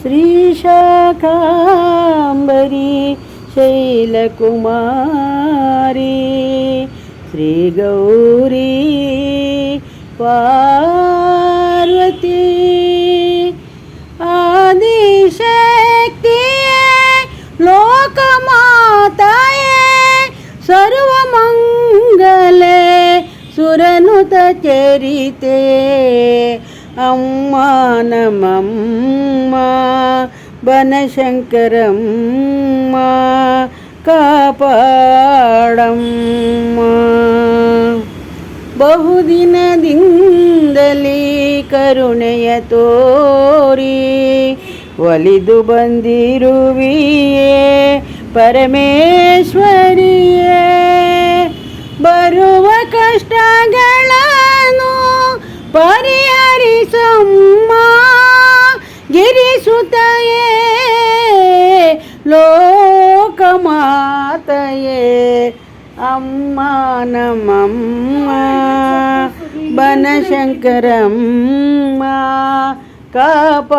श्रीशाखाम्बरी शैलकुमारी श्रीगौरी पार्वती आदिशक्तिये लोकमाताये सर्वमङ्गले सुरनुतचरिते अम्मा नमम्मा बनशङ्करम्मा ಕಾಪಾಡಮ್ಮ. ಬಹುದಿನದಿಂದಲೇ ಕರುಣೆಯ ತೋರಿ ಒಲಿದು ಬಂದಿರುವಿಯೇ ಪರಮೇಶ್ವರಿಯೇ. ಬರುವ ಕಷ್ಟಗಳನ್ನು ಪರಿಹರಿಸಮ್ಮ ಗಿರಿಸುತ್ತಯೇ ಲೋಕಮಾತೆಯೇ. ಅಮ್ಮ ನಮಮ್ಮ ಬನಶಂಕರಮ್ಮ ಕಾಪಾಡಮ್ಮ.